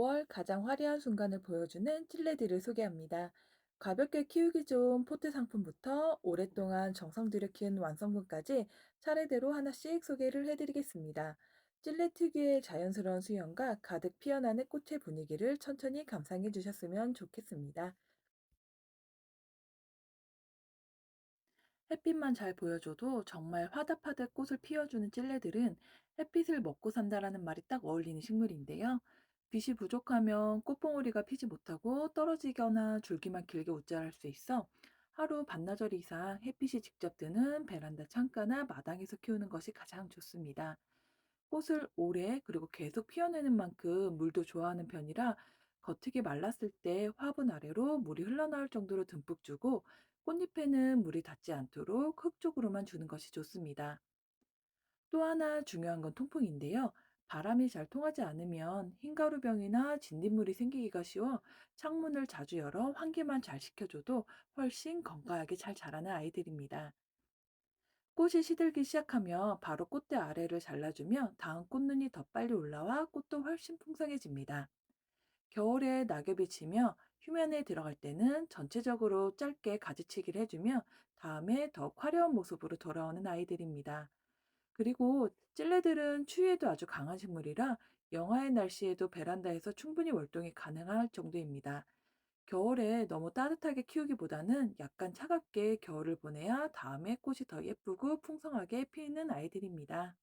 5월 가장 화려한 순간을 보여주는 찔레들을 소개합니다. 가볍게 키우기 좋은 포트 상품부터 오랫동안 정성 들여 키운 완성품까지 차례대로 하나씩 소개를 해드리겠습니다. 찔레 특유의 자연스러운 수영과 가득 피어나는 꽃의 분위기를 천천히 감상해 주셨으면 좋겠습니다. 햇빛만 잘 보여줘도 정말 화답하듯 꽃을 피워주는 찔레들은 햇빛을 먹고 산다라는 말이 딱 어울리는 식물인데요. 빛이 부족하면 꽃봉오리가 피지 못하고 떨어지거나 줄기만 길게 웃자랄 수 있어 하루 반나절 이상 햇빛이 직접 드는 베란다 창가나 마당에서 키우는 것이 가장 좋습니다. 꽃을 오래 그리고 계속 피워내는 만큼 물도 좋아하는 편이라 겉흙이 말랐을 때 화분 아래로 물이 흘러나올 정도로 듬뿍 주고 꽃잎에는 물이 닿지 않도록 흙 쪽으로만 주는 것이 좋습니다. 또 하나 중요한 건 통풍인데요. 바람이 잘 통하지 않으면 흰가루병이나 진딧물이 생기기가 쉬워 창문을 자주 열어 환기만 잘 시켜줘도 훨씬 건강하게 잘 자라는 아이들입니다. 꽃이 시들기 시작하면 바로 꽃대 아래를 잘라주면 다음 꽃눈이 더 빨리 올라와 꽃도 훨씬 풍성해집니다. 겨울에 낙엽이 지며 휴면에 들어갈 때는 전체적으로 짧게 가지치기를 해주면 다음에 더 화려한 모습으로 돌아오는 아이들입니다. 그리고 찔레들은 추위에도 아주 강한 식물이라 영하의 날씨에도 베란다에서 충분히 월동이 가능할 정도입니다. 겨울에 너무 따뜻하게 키우기보다는 약간 차갑게 겨울을 보내야 다음에 꽃이 더 예쁘고 풍성하게 피는 아이들입니다.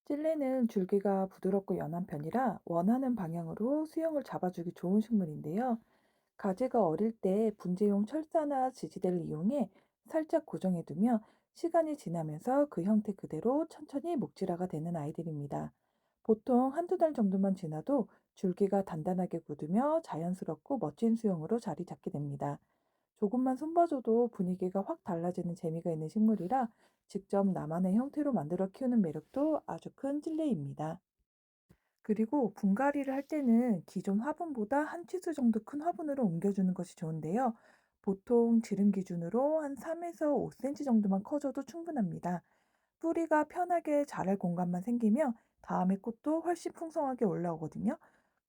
찔레는 줄기가 부드럽고 연한 편이라 원하는 방향으로 수영을 잡아주기 좋은 식물인데요. 가지가 어릴 때 분재용 철사나 지지대를 이용해 살짝 고정해두면 시간이 지나면서 그 형태 그대로 천천히 목질화가 되는 아이들입니다. 보통 한두 달 정도만 지나도 줄기가 단단하게 굳으며 자연스럽고 멋진 수영으로 자리 잡게 됩니다. 조금만 손봐줘도 분위기가 확 달라지는 재미가 있는 식물이라 직접 나만의 형태로 만들어 키우는 매력도 아주 큰 찔레입니다. 그리고 분갈이를 할 때는 기존 화분보다 한 치수 정도 큰 화분으로 옮겨주는 것이 좋은데요. 보통 지름 기준으로 한 3에서 5cm 정도만 커져도 충분합니다. 뿌리가 편하게 자랄 공간만 생기면 다음에 꽃도 훨씬 풍성하게 올라오거든요.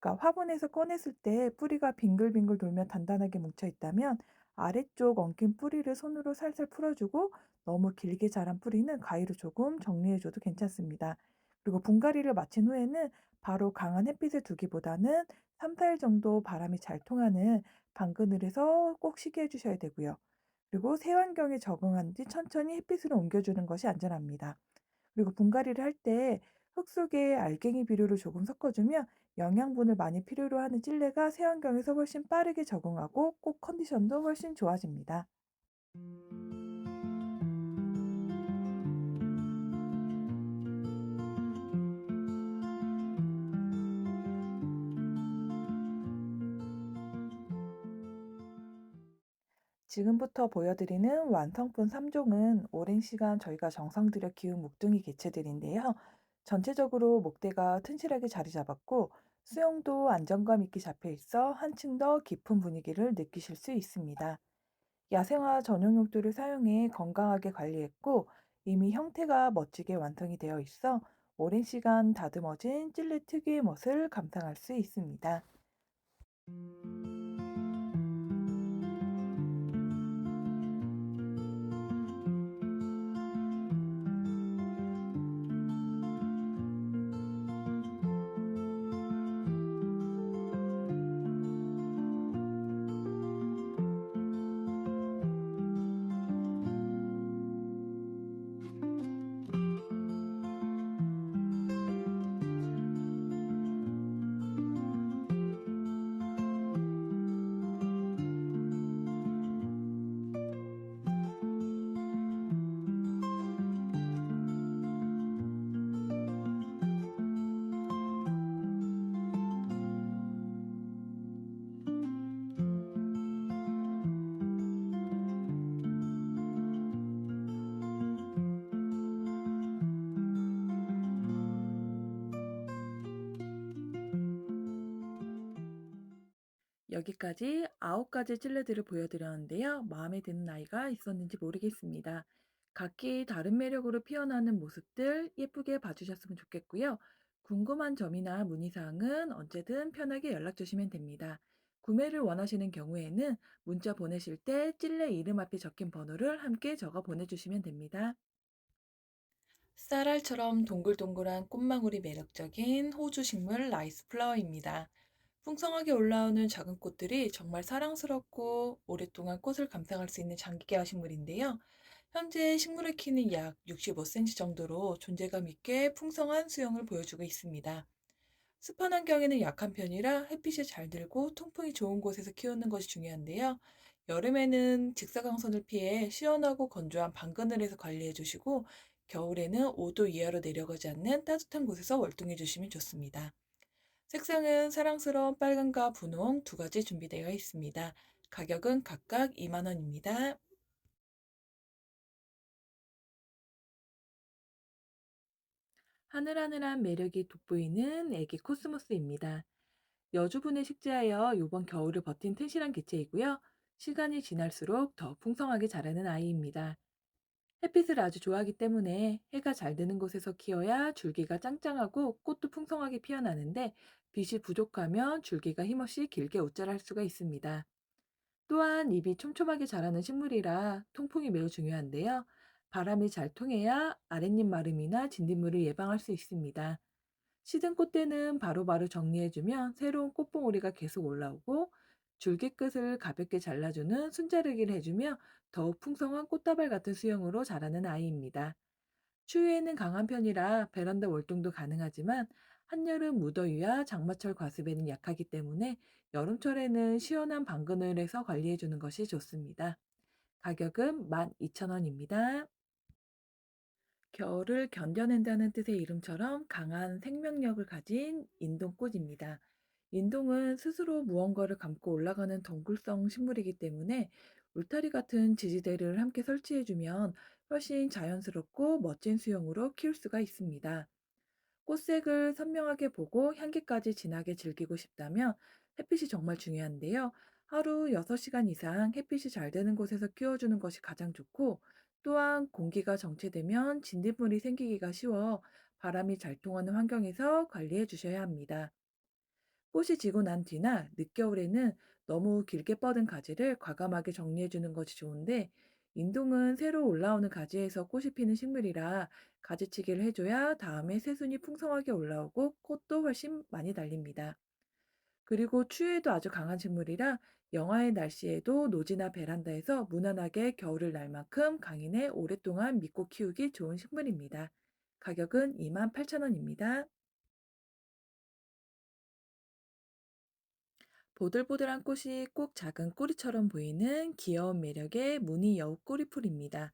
그러니까 화분에서 꺼냈을 때 뿌리가 빙글빙글 돌며 단단하게 뭉쳐 있다면 아래쪽 엉킨 뿌리를 손으로 살살 풀어주고 너무 길게 자란 뿌리는 가위로 조금 정리해줘도 괜찮습니다. 그리고 분갈이를 마친 후에는 바로 강한 햇빛에 두기보다는 3, 4일 정도 바람이 잘 통하는 방 그늘에서 꼭 쉬게 해주셔야 되고요. 그리고 새 환경에 적응한 뒤 천천히 햇빛으로 옮겨주는 것이 안전합니다. 그리고 분갈이를 할 때 흙 속에 알갱이 비료를 조금 섞어주면 영양분을 많이 필요로 하는 찔레가 새 환경에서 훨씬 빠르게 적응하고 꽃 컨디션도 훨씬 좋아집니다. 지금부터 보여드리는 완성품 3종은 오랜 시간 저희가 정성 들여 키운 목둥이 개체들인데요. 전체적으로 목대가 튼실하게 자리 잡았고 수영도 안정감 있게 잡혀 있어 한층 더 깊은 분위기를 느끼실 수 있습니다. 야생화 전용 용도를 사용해 건강하게 관리했고 이미 형태가 멋지게 완성이 되어 있어 오랜 시간 다듬어진 찔레 특유의 멋을 감상할 수 있습니다. 여기까지 9가지 찔레들을 보여드렸는데요. 마음에 드는 아이가 있었는지 모르겠습니다. 각기 다른 매력으로 피어나는 모습들 예쁘게 봐주셨으면 좋겠고요. 궁금한 점이나 문의사항은 언제든 편하게 연락 주시면 됩니다. 구매를 원하시는 경우에는 문자 보내실 때 찔레 이름 앞에 적힌 번호를 함께 적어 보내주시면 됩니다. 쌀알처럼 동글동글한 꽃망울이 매력적인 호주 식물 라이스 플라워입니다. 풍성하게 올라오는 작은 꽃들이 정말 사랑스럽고 오랫동안 꽃을 감상할 수 있는 장기계화 식물인데요. 현재 식물의 키는 약 65cm 정도로 존재감 있게 풍성한 수영을 보여주고 있습니다. 습한 환경에는 약한 편이라 햇빛이 잘 들고 통풍이 좋은 곳에서 키우는 것이 중요한데요. 여름에는 직사광선을 피해 시원하고 건조한 방그늘에서 관리해 주시고, 겨울에는 5도 이하로 내려가지 않는 따뜻한 곳에서 월동해 주시면 좋습니다. 색상은 사랑스러운 빨강과 분홍 두 가지 준비되어 있습니다. 가격은 각각 2만 원입니다. 하늘하늘한 매력이 돋보이는 애기 코스모스입니다. 여주분에 식재하여 이번 겨울을 버틴 튼실한 개체이고요. 시간이 지날수록 더 풍성하게 자라는 아이입니다. 햇빛을 아주 좋아하기 때문에 해가 잘 드는 곳에서 키워야 줄기가 짱짱하고 꽃도 풍성하게 피어나는데, 빛이 부족하면 줄기가 힘없이 길게 웃자랄 수가 있습니다. 또한 잎이 촘촘하게 자라는 식물이라 통풍이 매우 중요한데요. 바람이 잘 통해야 아랫잎 마름이나 진딧물을 예방할 수 있습니다. 시든 꽃대는 바로바로 정리해주면 새로운 꽃봉오리가 계속 올라오고, 줄기 끝을 가볍게 잘라주는 순자르기를 해주며 더욱 풍성한 꽃다발 같은 수영으로 자라는 아이입니다. 추위에는 강한 편이라 베란다 월동도 가능하지만, 한여름 무더위와 장마철 과습에는 약하기 때문에 여름철에는 시원한 방그늘에서 관리해주는 것이 좋습니다. 가격은 12,000원입니다. 겨울을 견뎌낸다는 뜻의 이름처럼 강한 생명력을 가진 인동꽃입니다. 인동은 스스로 무언가를 감고 올라가는 덩굴성 식물이기 때문에 울타리 같은 지지대를 함께 설치해주면 훨씬 자연스럽고 멋진 수영으로 키울 수가 있습니다. 꽃색을 선명하게 보고 향기까지 진하게 즐기고 싶다면 햇빛이 정말 중요한데요. 하루 6시간 이상 햇빛이 잘 되는 곳에서 키워주는 것이 가장 좋고, 또한 공기가 정체되면 진딧물이 생기기가 쉬워 바람이 잘 통하는 환경에서 관리해 주셔야 합니다. 꽃이 지고 난 뒤나 늦겨울에는 너무 길게 뻗은 가지를 과감하게 정리해 주는 것이 좋은데, 인동은 새로 올라오는 가지에서 꽃이 피는 식물이라 가지치기를 해줘야 다음에 새순이 풍성하게 올라오고 꽃도 훨씬 많이 달립니다. 그리고 추위에도 아주 강한 식물이라 영하의 날씨에도 노지나 베란다에서 무난하게 겨울을 날 만큼 강인해 오랫동안 믿고 키우기 좋은 식물입니다. 가격은 28,000원입니다. 보들보들한 꽃이 꼭 작은 꼬리처럼 보이는 귀여운 매력의 무늬 여우 꼬리풀입니다.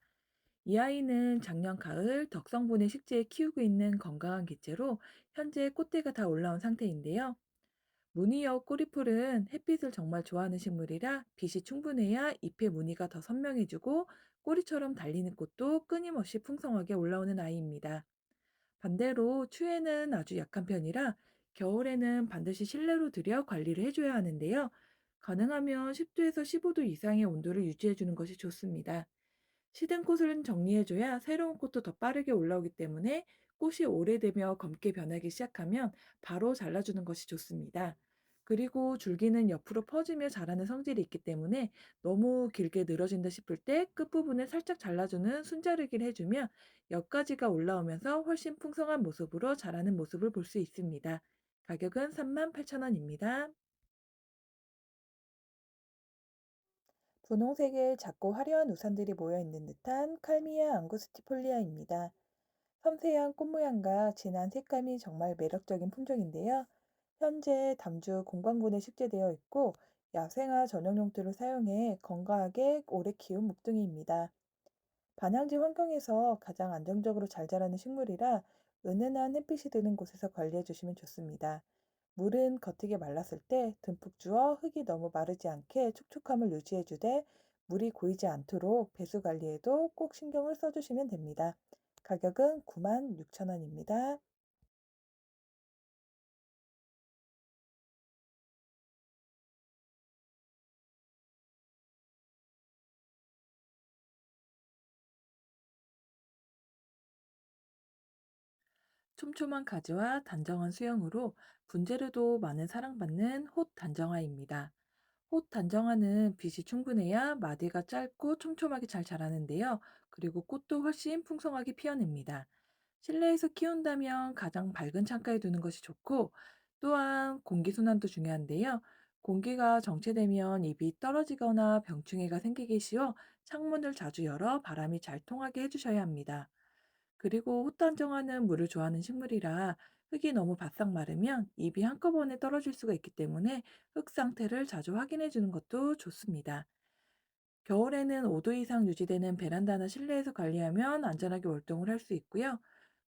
이 아이는 작년 가을 덕성분해 식재에 키우고 있는 건강한 개체로 현재 꽃대가 다 올라온 상태인데요. 무늬 여우 꼬리풀은 햇빛을 정말 좋아하는 식물이라 빛이 충분해야 잎의 무늬가 더 선명해지고 꼬리처럼 달리는 꽃도 끊임없이 풍성하게 올라오는 아이입니다. 반대로 추에는 아주 약한 편이라 겨울에는 반드시 실내로 들여 관리를 해줘야 하는데요. 가능하면 10도에서 15도 이상의 온도를 유지해주는 것이 좋습니다. 시든 꽃을 정리해줘야 새로운 꽃도 더 빠르게 올라오기 때문에, 꽃이 오래되며 검게 변하기 시작하면 바로 잘라주는 것이 좋습니다. 그리고 줄기는 옆으로 퍼지며 자라는 성질이 있기 때문에 너무 길게 늘어진다 싶을 때 끝부분을 살짝 잘라주는 순자르기를 해주면 옆가지가 올라오면서 훨씬 풍성한 모습으로 자라는 모습을 볼 수 있습니다. 가격은 38,000원입니다. 분홍색의 작고 화려한 우산들이 모여 있는 듯한 칼미아 앙구스티폴리아입니다. 섬세한 꽃 모양과 진한 색감이 정말 매력적인 품종인데요. 현재 담주 공관군에 식재되어 있고 야생화 전용 용토를 사용해 건강하게 오래 키운 목둥이입니다. 반향지 환경에서 가장 안정적으로 잘 자라는 식물이라 은은한 햇빛이 드는 곳에서 관리해 주시면 좋습니다. 물은 겉흙이 말랐을 때 듬뿍 주어 흙이 너무 마르지 않게 촉촉함을 유지해 주되, 물이 고이지 않도록 배수 관리에도 꼭 신경을 써주시면 됩니다. 가격은 96,000원입니다. 촘촘한 가지와 단정한 수영으로 분재료도 많은 사랑받는 홑 단정화입니다. 홑 단정화는 빛이 충분해야 마디가 짧고 촘촘하게 잘 자라는데요. 그리고 꽃도 훨씬 풍성하게 피어냅니다. 실내에서 키운다면 가장 밝은 창가에 두는 것이 좋고, 또한 공기순환도 중요한데요. 공기가 정체되면 잎이 떨어지거나 병충해가 생기기 쉬워 창문을 자주 열어 바람이 잘 통하게 해주셔야 합니다. 그리고 호단정화는 물을 좋아하는 식물이라 흙이 너무 바싹 마르면 잎이 한꺼번에 떨어질 수가 있기 때문에 흙 상태를 자주 확인해 주는 것도 좋습니다. 겨울에는 5도 이상 유지되는 베란다나 실내에서 관리하면 안전하게 월동을 할 수 있고요.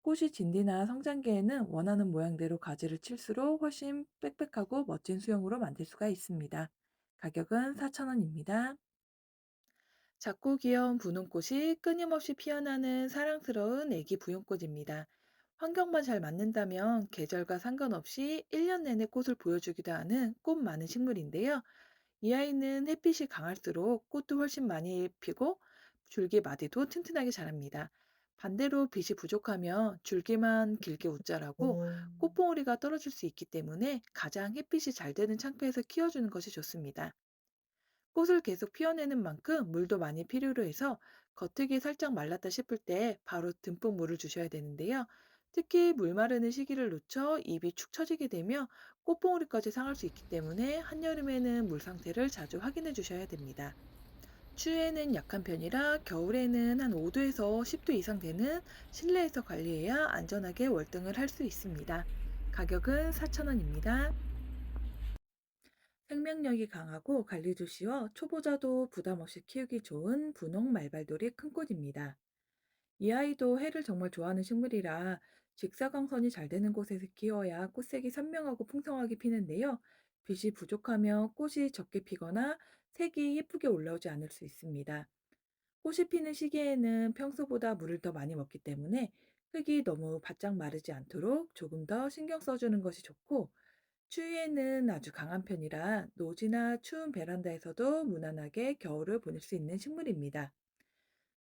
꽃이 진디나 성장기에는 원하는 모양대로 가지를 칠수록 훨씬 빽빽하고 멋진 수영으로 만들 수가 있습니다. 가격은 4,000원입니다. 작고 귀여운 분홍꽃이 끊임없이 피어나는 사랑스러운 애기 부용꽃입니다. 환경만 잘 맞는다면 계절과 상관없이 1년 내내 꽃을 보여주기도 하는 꽃 많은 식물인데요. 이 아이는 햇빛이 강할수록 꽃도 훨씬 많이 피고 줄기 마디도 튼튼하게 자랍니다. 반대로 빛이 부족하면 줄기만 길게 웃자라고 꽃봉오리가 떨어질 수 있기 때문에 가장 햇빛이 잘 되는 창가에서 키워주는 것이 좋습니다. 꽃을 계속 피워내는 만큼 물도 많이 필요로 해서 겉흙이 살짝 말랐다 싶을 때 바로 듬뿍 물을 주셔야 되는데요. 특히 물 마르는 시기를 놓쳐 잎이 축 처지게 되면 꽃봉오리까지 상할 수 있기 때문에 한여름에는 물 상태를 자주 확인해 주셔야 됩니다. 추위에는 약한 편이라 겨울에는 한 5도에서 10도 이상 되는 실내에서 관리해야 안전하게 월등을 할 수 있습니다. 가격은 4,000원입니다. 생명력이 강하고 관리도 쉬워 초보자도 부담 없이 키우기 좋은 분홍 말발돌이 큰 꽃입니다. 이 아이도 해를 정말 좋아하는 식물이라 직사광선이 잘 되는 곳에서 키워야 꽃색이 선명하고 풍성하게 피는데요. 빛이 부족하면 꽃이 적게 피거나 색이 예쁘게 올라오지 않을 수 있습니다. 꽃이 피는 시기에는 평소보다 물을 더 많이 먹기 때문에 흙이 너무 바짝 마르지 않도록 조금 더 신경 써주는 것이 좋고, 추위에는 아주 강한 편이라 노지나 추운 베란다에서도 무난하게 겨울을 보낼 수 있는 식물입니다.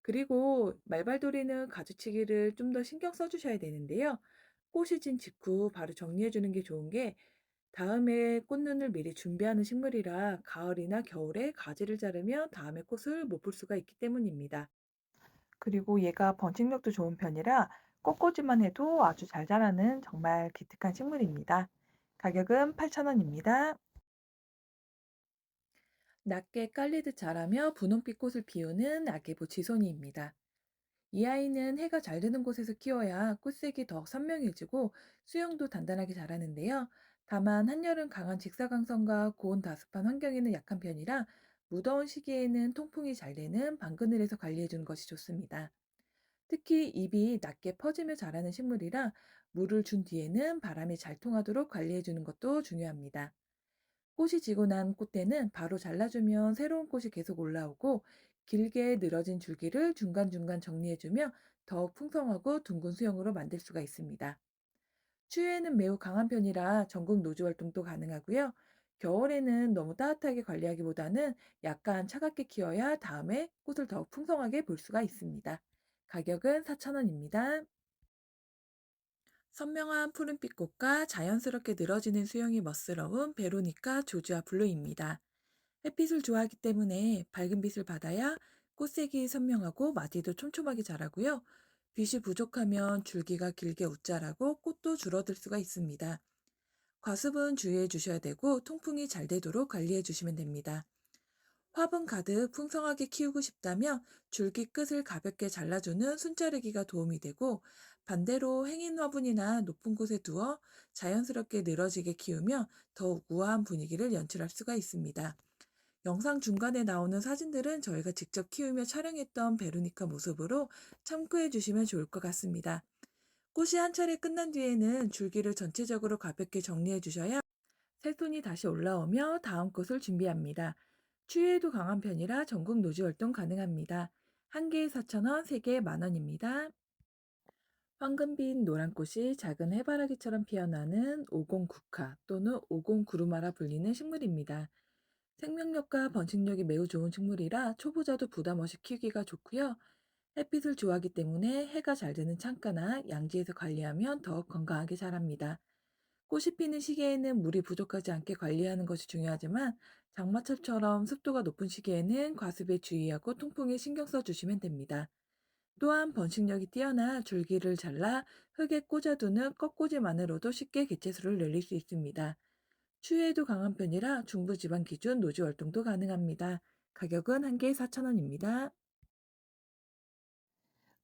그리고 말발도리는 가지치기를 좀 더 신경 써주셔야 되는데요. 꽃이 진 직후 바로 정리해주는 게 좋은 게, 다음에 꽃눈을 미리 준비하는 식물이라 가을이나 겨울에 가지를 자르면 다음에 꽃을 못 볼 수가 있기 때문입니다. 그리고 얘가 번식력도 좋은 편이라 꺾꽂이만 해도 아주 잘 자라는 정말 기특한 식물입니다. 가격은 8,000원입니다. 낮게 깔리듯 자라며 분홍빛 꽃을 피우는 아기보 지손이입니다. 이 아이는 해가 잘 드는 곳에서 키워야 꽃색이 더 선명해지고 수영도 단단하게 자라는데요. 다만 한여름 강한 직사광선과 고온 다습한 환경에는 약한 편이라 무더운 시기에는 통풍이 잘 되는 방그늘에서 관리해 주는 것이 좋습니다. 특히 잎이 낮게 퍼지며 자라는 식물이라 물을 준 뒤에는 바람이 잘 통하도록 관리해 주는 것도 중요합니다. 꽃이 지고 난 꽃대는 바로 잘라주면 새로운 꽃이 계속 올라오고, 길게 늘어진 줄기를 중간중간 정리해주며 더욱 풍성하고 둥근 수영으로 만들 수가 있습니다. 추위에는 매우 강한 편이라 전국 노지 활동도 가능하고요. 겨울에는 너무 따뜻하게 관리하기보다는 약간 차갑게 키워야 다음에 꽃을 더욱 풍성하게 볼 수가 있습니다. 가격은 4,000원입니다. 선명한 푸른빛 꽃과 자연스럽게 늘어지는 수영이 멋스러운 베로니카 조지아 블루입니다. 햇빛을 좋아하기 때문에 밝은 빛을 받아야 꽃색이 선명하고 마디도 촘촘하게 자라고요. 빛이 부족하면 줄기가 길게 웃자라고 꽃도 줄어들 수가 있습니다. 과습은 주의해 주셔야 되고 통풍이 잘 되도록 관리해 주시면 됩니다. 화분 가득 풍성하게 키우고 싶다면 줄기 끝을 가볍게 잘라주는 순자르기가 도움이 되고, 반대로 행인 화분이나 높은 곳에 두어 자연스럽게 늘어지게 키우며 더욱 우아한 분위기를 연출할 수가 있습니다. 영상 중간에 나오는 사진들은 저희가 직접 키우며 촬영했던 베로니카 모습으로 참고해 주시면 좋을 것 같습니다. 꽃이 한 차례 끝난 뒤에는 줄기를 전체적으로 가볍게 정리해 주셔야 새순이 다시 올라오며 다음 꽃을 준비합니다. 추위에도 강한 편이라 전국 노지 활동 가능합니다. 한 개에 4,000원, 세 개에 만원입니다. 황금빛 노란 꽃이 작은 해바라기처럼 피어나는 오공국화 또는 오공구루마라 불리는 식물입니다. 생명력과 번식력이 매우 좋은 식물이라 초보자도 부담 없이 키우기가 좋고요. 햇빛을 좋아하기 때문에 해가 잘 드는 창가나 양지에서 관리하면 더욱 건강하게 자랍니다. 꽃이 피는 시기에는 물이 부족하지 않게 관리하는 것이 중요하지만 장마철처럼 습도가 높은 시기에는 과습에 주의하고 통풍에 신경 써 주시면 됩니다. 또한 번식력이 뛰어나 줄기를 잘라 흙에 꽂아두는 꺾꽂이만으로도 쉽게 개체수를 늘릴 수 있습니다. 추위에도 강한 편이라 중부지방 기준 노지 활동도 가능합니다. 가격은 한 개에 4,000원입니다.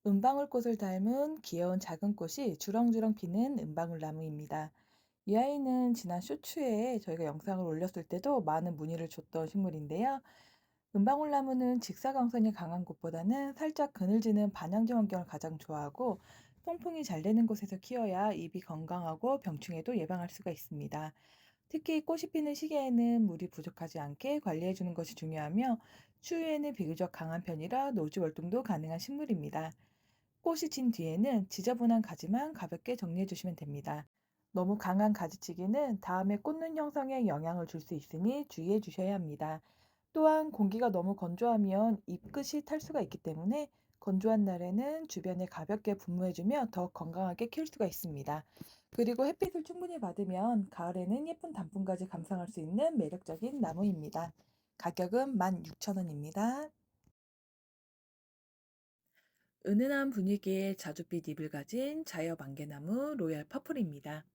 은방울꽃을 닮은 귀여운 작은 꽃이 주렁주렁 피는 은방울나무입니다. 이 아이는 지난 쇼츠에 저희가 영상을 올렸을 때도 많은 문의를 줬던 식물인데요. 은방울나무는 직사광선이 강한 곳보다는 살짝 그늘지는 반양지 환경을 가장 좋아하고 통풍이 잘 되는 곳에서 키워야 잎이 건강하고 병충해도 예방할 수가 있습니다. 특히 꽃이 피는 시기에는 물이 부족하지 않게 관리해 주는 것이 중요하며 추위에는 비교적 강한 편이라 노지 활동도 가능한 식물입니다. 꽃이 진 뒤에는 지저분한 가지만 가볍게 정리해 주시면 됩니다. 너무 강한 가지치기는 다음에 꽂는 형성에 영향을 줄 수 있으니 주의해 주셔야 합니다. 또한 공기가 너무 건조하면 잎끝이 탈 수가 있기 때문에 건조한 날에는 주변에 가볍게 분무해주면 더 건강하게 키울 수가 있습니다. 그리고 햇빛을 충분히 받으면 가을에는 예쁜 단풍까지 감상할 수 있는 매력적인 나무입니다. 가격은 16,000원입니다. 은은한 분위기의 자줏빛 잎을 가진 자여만개나무 로얄 퍼플입니다.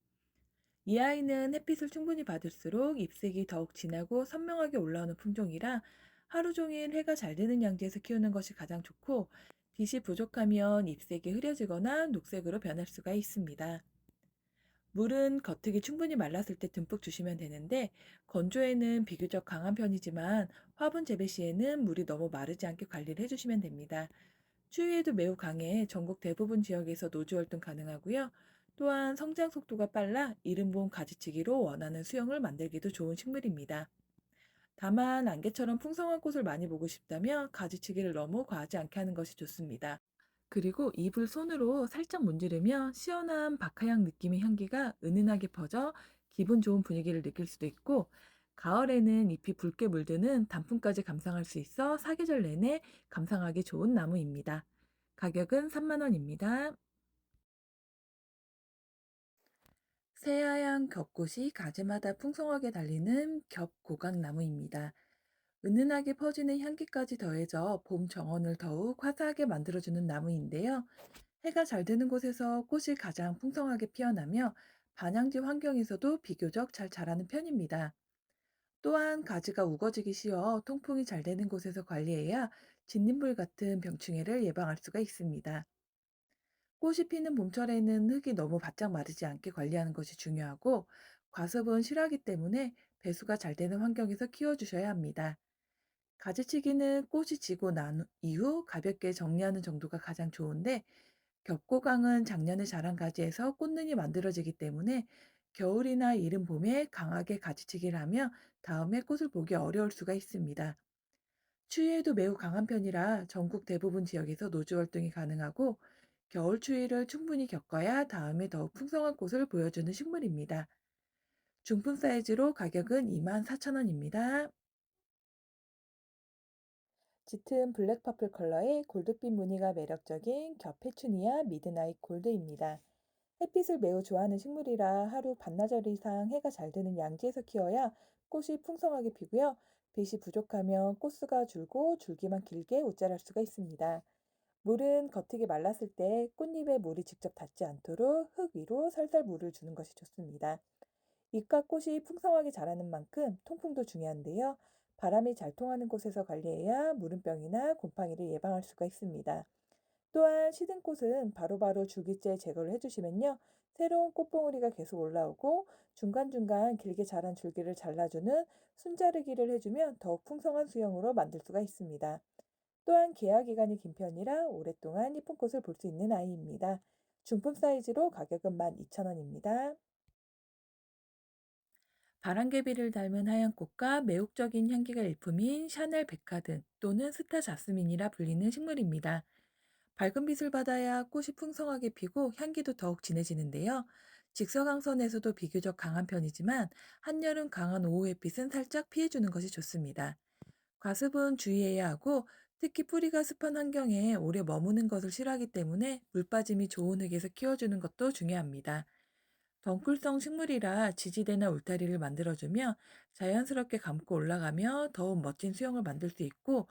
이 아이는 햇빛을 충분히 받을수록 잎색이 더욱 진하고 선명하게 올라오는 품종이라 하루 종일 해가 잘 드는 양지에서 키우는 것이 가장 좋고 빛이 부족하면 잎색이 흐려지거나 녹색으로 변할 수가 있습니다. 물은 겉흙이 충분히 말랐을 때 듬뿍 주시면 되는데 건조에는 비교적 강한 편이지만 화분 재배 시에는 물이 너무 마르지 않게 관리를 해주시면 됩니다. 추위에도 매우 강해 전국 대부분 지역에서 노지 활동 가능하고요. 또한 성장 속도가 빨라 이른봄 가지치기로 원하는 수영을 만들기도 좋은 식물입니다. 다만 안개처럼 풍성한 꽃을 많이 보고 싶다면 가지치기를 너무 과하지 않게 하는 것이 좋습니다. 그리고 잎을 손으로 살짝 문지르면 시원한 박하향 느낌의 향기가 은은하게 퍼져 기분 좋은 분위기를 느낄 수도 있고 가을에는 잎이 붉게 물드는 단풍까지 감상할 수 있어 사계절 내내 감상하기 좋은 나무입니다. 가격은 3만 원입니다. 새하얀 겹꽃이 가지마다 풍성하게 달리는 겹고강나무입니다. 은은하게 퍼지는 향기까지 더해져 봄 정원을 더욱 화사하게 만들어주는 나무인데요. 해가 잘 드는 곳에서 꽃이 가장 풍성하게 피어나며 반양지 환경에서도 비교적 잘 자라는 편입니다. 또한 가지가 우거지기 쉬워 통풍이 잘 되는 곳에서 관리해야 진딧물 같은 병충해를 예방할 수가 있습니다. 꽃이 피는 봄철에는 흙이 너무 바짝 마르지 않게 관리하는 것이 중요하고 과습은 싫어하기 때문에 배수가 잘 되는 환경에서 키워주셔야 합니다. 가지치기는 꽃이 지고 난 이후 가볍게 정리하는 정도가 가장 좋은데 겹고강은 작년에 자란 가지에서 꽃눈이 만들어지기 때문에 겨울이나 이른 봄에 강하게 가지치기를 하며 다음에 꽃을 보기 어려울 수가 있습니다. 추위에도 매우 강한 편이라 전국 대부분 지역에서 노지 활동이 가능하고 겨울 추위를 충분히 겪어야 다음에 더욱 풍성한 꽃을 보여주는 식물입니다. 중품 사이즈로 가격은 24,000원입니다. 짙은 블랙 퍼플 컬러의 골드빛 무늬가 매력적인 겹페추니아 미드나잇 골드입니다. 햇빛을 매우 좋아하는 식물이라 하루 반나절 이상 해가 잘 드는 양지에서 키워야 꽃이 풍성하게 피고요. 빛이 부족하면 꽃수가 줄고 줄기만 길게 옷자랄 수가 있습니다. 물은 겉흙이 말랐을 때 꽃잎에 물이 직접 닿지 않도록 흙 위로 살살 물을 주는 것이 좋습니다. 잎과 꽃이 풍성하게 자라는 만큼 통풍도 중요한데요. 바람이 잘 통하는 곳에서 관리해야 무름병이나 곰팡이를 예방할 수가 있습니다. 또한 시든 꽃은 바로바로 줄기째 제거를 해주시면요. 새로운 꽃봉오리가 계속 올라오고 중간중간 길게 자란 줄기를 잘라주는 순자르기를 해주면 더욱 풍성한 수영으로 만들 수가 있습니다. 또한 개화 기간이 긴 편이라 오랫동안 예쁜 꽃을 볼 수 있는 아이입니다. 중품 사이즈로 가격은 12,000원입니다. 바람개비를 닮은 하얀 꽃과 매혹적인 향기가 일품인 샤넬 백화든 또는 스타 자스민이라 불리는 식물입니다. 밝은 빛을 받아야 꽃이 풍성하게 피고 향기도 더욱 진해지는데요. 직사광선에서도 비교적 강한 편이지만 한여름 강한 오후 햇빛은 살짝 피해주는 것이 좋습니다. 과습은 주의해야 하고 특히 뿌리가 습한 환경에 오래 머무는 것을 싫어하기 때문에 물 빠짐이 좋은 흙에서 키워주는 것도 중요합니다. 덩굴성 식물이라 지지대나 울타리를 만들어주며 자연스럽게 감고 올라가며 더욱 멋진 수영을 만들 수 있고,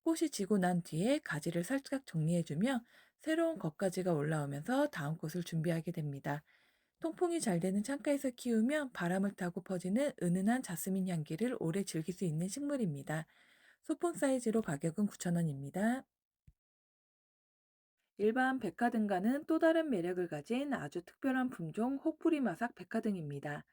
꽃이 지고 난 뒤에 가지를 살짝 정리해주며 새로운 겉가지가 올라오면서 다음 꽃을 준비하게 됩니다. 통풍이 잘 되는 창가에서 키우면 바람을 타고 퍼지는 은은한 자스민 향기를 오래 즐길 수 있는 식물입니다. 소품 사이즈로 가격은 9,000원입니다. 일반 백화등과는 또 다른 매력을 가진 아주 특별한 품종 혹부리마삭 백화등입니다.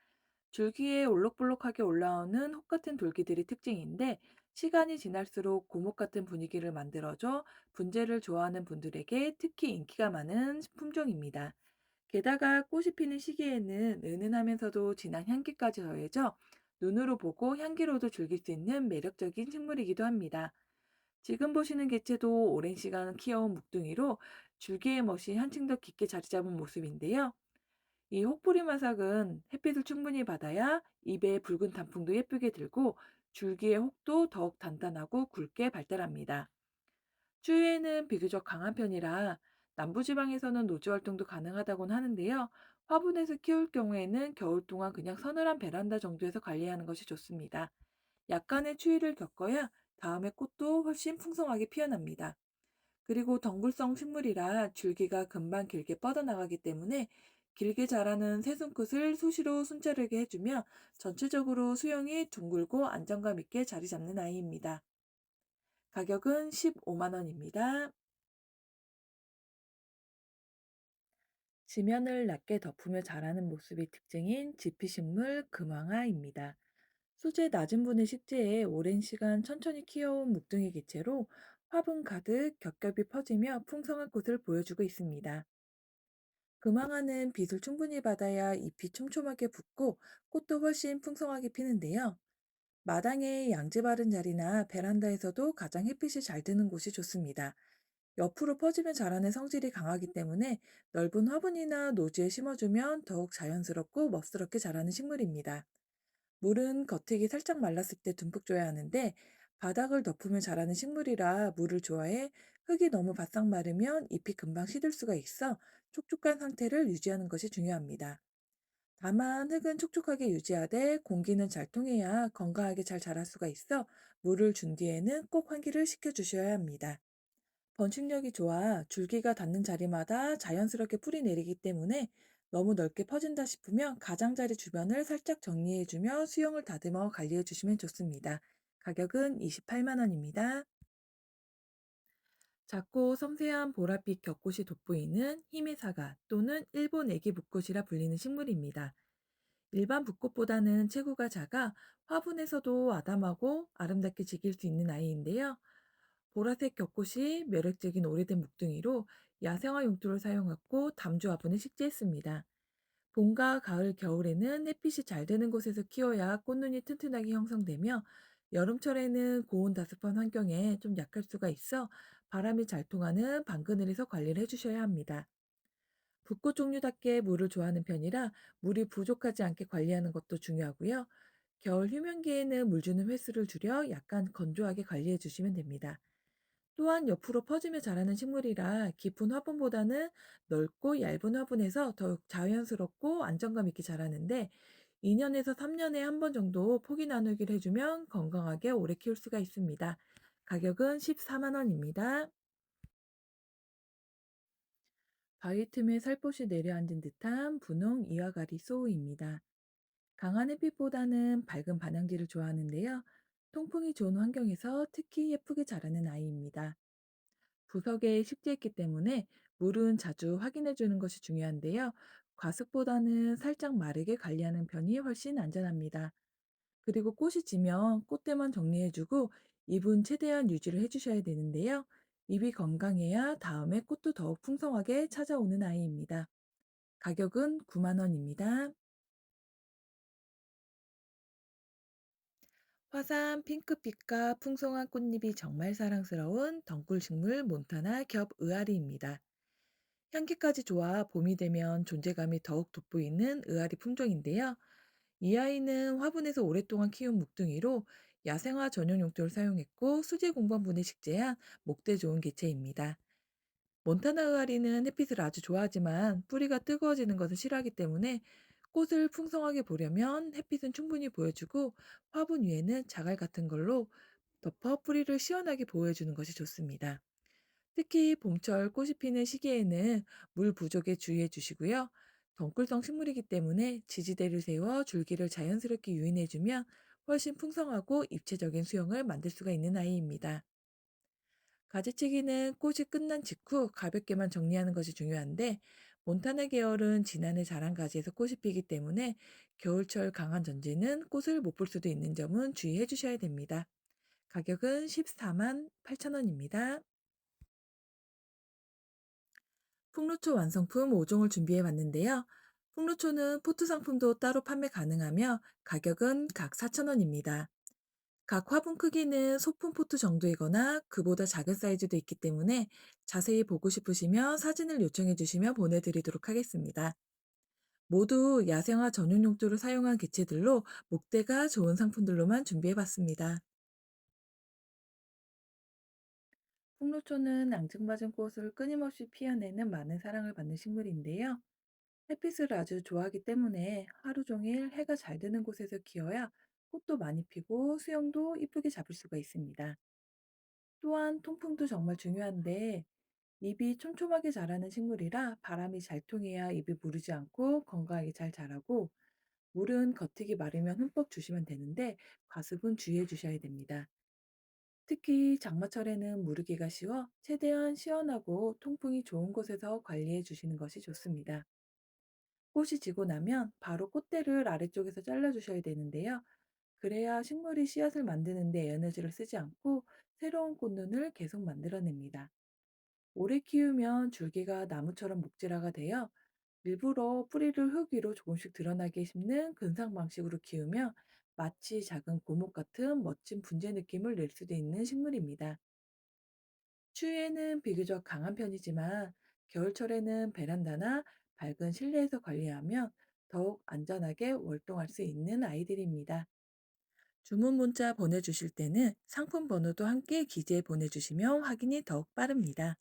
줄기에 올록볼록하게 올라오는 혹 같은 돌기들이 특징인데, 시간이 지날수록 고목 같은 분위기를 만들어줘 분재를 좋아하는 분들에게 특히 인기가 많은 품종입니다. 게다가 꽃이 피는 시기에는 은은하면서도 진한 향기까지 더해져 눈으로 보고 향기로도 즐길 수 있는 매력적인 식물이기도 합니다. 지금 보시는 개체도 오랜 시간 키워온 묵둥이로 줄기의 멋이 한층 더 깊게 자리 잡은 모습인데요. 이 혹부리 마삭은 햇빛을 충분히 받아야 잎의 붉은 단풍도 예쁘게 들고 줄기의 혹도 더욱 단단하고 굵게 발달합니다. 추위에는 비교적 강한 편이라 남부지방에서는 노지 활동도 가능하다고는 하는데요. 화분에서 키울 경우에는 겨울 동안 그냥 서늘한 베란다 정도에서 관리하는 것이 좋습니다. 약간의 추위를 겪어야 다음에 꽃도 훨씬 풍성하게 피어납니다. 그리고 덩굴성 식물이라 줄기가 금방 길게 뻗어나가기 때문에 길게 자라는 새순끝을 수시로 순자르게 해주며 전체적으로 수영이 둥글고 안정감 있게 자리 잡는 아이입니다. 가격은 15만 원입니다. 지면을 낮게 덮으며 자라는 모습이 특징인 지피식물 금황아입니다. 수제 낮은 분의 식재에 오랜 시간 천천히 키워온 묵둥이 개체로 화분 가득 겹겹이 퍼지며 풍성한 꽃을 보여주고 있습니다. 금황아는 빛을 충분히 받아야 잎이 촘촘하게 붙고 꽃도 훨씬 풍성하게 피는데요. 마당의 양지 바른 자리나 베란다에서도 가장 햇빛이 잘 드는 곳이 좋습니다. 옆으로 퍼지면 자라는 성질이 강하기 때문에 넓은 화분이나 노지에 심어주면 더욱 자연스럽고 멋스럽게 자라는 식물입니다. 물은 겉흙이 살짝 말랐을 때 듬뿍 줘야 하는데, 바닥을 덮으면 자라는 식물이라 물을 좋아해 흙이 너무 바싹 마르면 잎이 금방 시들 수가 있어 촉촉한 상태를 유지하는 것이 중요합니다. 다만 흙은 촉촉하게 유지하되 공기는 잘 통해야 건강하게 잘 자랄 수가 있어 물을 준 뒤에는 꼭 환기를 시켜주셔야 합니다. 번식력이 좋아 줄기가 닿는 자리마다 자연스럽게 뿌리 내리기 때문에 너무 넓게 퍼진다 싶으면 가장자리 주변을 살짝 정리해주며 수영을 다듬어 관리해주시면 좋습니다. 가격은 28만 원입니다. 작고 섬세한 보랏빛 겹꽃이 돋보이는 힘의 사과 또는 일본 애기 붓꽃이라 불리는 식물입니다. 일반 붓꽃보다는 체구가 작아 화분에서도 아담하고 아름답게 지킬 수 있는 아이인데요. 보라색 겹꽃이 매력적인 오래된 묵둥이로 야생화 용도로 사용하고 담주 화분에 식재했습니다. 봄과 가을, 겨울에는 햇빛이 잘 되는 곳에서 키워야 꽃눈이 튼튼하게 형성되며, 여름철에는 고온 다습한 환경에 좀 약할 수가 있어 바람이 잘 통하는 방그늘에서 관리를 해주셔야 합니다. 붓꽃 종류답게 물을 좋아하는 편이라 물이 부족하지 않게 관리하는 것도 중요하고요. 겨울 휴면기에는 물 주는 횟수를 줄여 약간 건조하게 관리해 주시면 됩니다. 또한 옆으로 퍼지며 자라는 식물이라 깊은 화분보다는 넓고 얇은 화분에서 더욱 자연스럽고 안정감 있게 자라는데, 2년에서 3년에 한 번 정도 포기 나누기를 해주면 건강하게 오래 키울 수가 있습니다. 가격은 14만 원입니다. 바위 틈에 살포시 내려앉은 듯한 분홍 이와가리 소우입니다. 강한 햇빛보다는 밝은 반향지를 좋아하는데요. 통풍이 좋은 환경에서 특히 예쁘게 자라는 아이입니다. 부석에 식재했기 때문에 물은 자주 확인해 주는 것이 중요한데요. 과습보다는 살짝 마르게 관리하는 편이 훨씬 안전합니다. 그리고 꽃이 지면 꽃대만 정리해주고 잎은 최대한 유지를 해주셔야 되는데요. 잎이 건강해야 다음에 꽃도 더욱 풍성하게 찾아오는 아이입니다. 가격은 9만 원입니다. 화사한 핑크빛과 풍성한 꽃잎이 정말 사랑스러운 덩굴식물 몬타나 겹 의아리입니다. 향기까지 좋아 봄이 되면 존재감이 더욱 돋보이는 의아리 품종인데요. 이 아이는 화분에서 오랫동안 키운 묵둥이로 야생화 전용 용도를 사용했고 수질 공방분해 식재한 목대 좋은 개체입니다. 몬타나 의아리는 햇빛을 아주 좋아하지만 뿌리가 뜨거워지는 것을 싫어하기 때문에 꽃을 풍성하게 보려면 햇빛은 충분히 보여주고 화분 위에는 자갈 같은 걸로 덮어 뿌리를 시원하게 보호해주는 것이 좋습니다. 특히 봄철 꽃이 피는 시기에는 물 부족에 주의해 주시고요. 덩굴성 식물이기 때문에 지지대를 세워 줄기를 자연스럽게 유인해주면 훨씬 풍성하고 입체적인 수영을 만들 수가 있는 아이입니다. 가지치기는 꽃이 끝난 직후 가볍게만 정리하는 것이 중요한데 몬타나 계열은 지난해 자란 가지에서 꽃이 피기 때문에 겨울철 강한 전지는 꽃을 못 볼 수도 있는 점은 주의해 주셔야 됩니다. 가격은 14만 8천 원입니다. 풍루초 완성품 5종을 준비해 봤는데요. 풍루초는 포트 상품도 따로 판매 가능하며 가격은 각 4천 원입니다. 각 화분 크기는 소품 포트 정도이거나 그보다 작은 사이즈도 있기 때문에 자세히 보고 싶으시면 사진을 요청해 주시면 보내드리도록 하겠습니다. 모두 야생화 전용 용도로 사용한 개체들로 목대가 좋은 상품들로만 준비해 봤습니다. 풍루초는 앙증맞은 꽃을 끊임없이 피어내는 많은 사랑을 받는 식물인데요. 햇빛을 아주 좋아하기 때문에 하루 종일 해가 잘 드는 곳에서 키워야 꽃도 많이 피고 수영도 이쁘게 잡을 수가 있습니다. 또한 통풍도 정말 중요한데 잎이 촘촘하게 자라는 식물이라 바람이 잘 통해야 잎이 무르지 않고 건강하게 잘 자라고 물은 겉흙이 마르면 흠뻑 주시면 되는데 과습은 주의해 주셔야 됩니다. 특히 장마철에는 무르기가 쉬워 최대한 시원하고 통풍이 좋은 곳에서 관리해 주시는 것이 좋습니다. 꽃이 지고 나면 바로 꽃대를 아래쪽에서 잘라 주셔야 되는데요. 그래야 식물이 씨앗을 만드는 데 에너지를 쓰지 않고 새로운 꽃눈을 계속 만들어냅니다. 오래 키우면 줄기가 나무처럼 목질화가 되어 일부러 뿌리를 흙 위로 조금씩 드러나게 심는 근상 방식으로 키우며 마치 작은 고목 같은 멋진 분재 느낌을 낼 수도 있는 식물입니다. 추위에는 비교적 강한 편이지만 겨울철에는 베란다나 밝은 실내에서 관리하면 더욱 안전하게 월동할 수 있는 아이들입니다. 주문 문자 보내주실 때는 상품 번호도 함께 기재해 보내주시면 확인이 더욱 빠릅니다.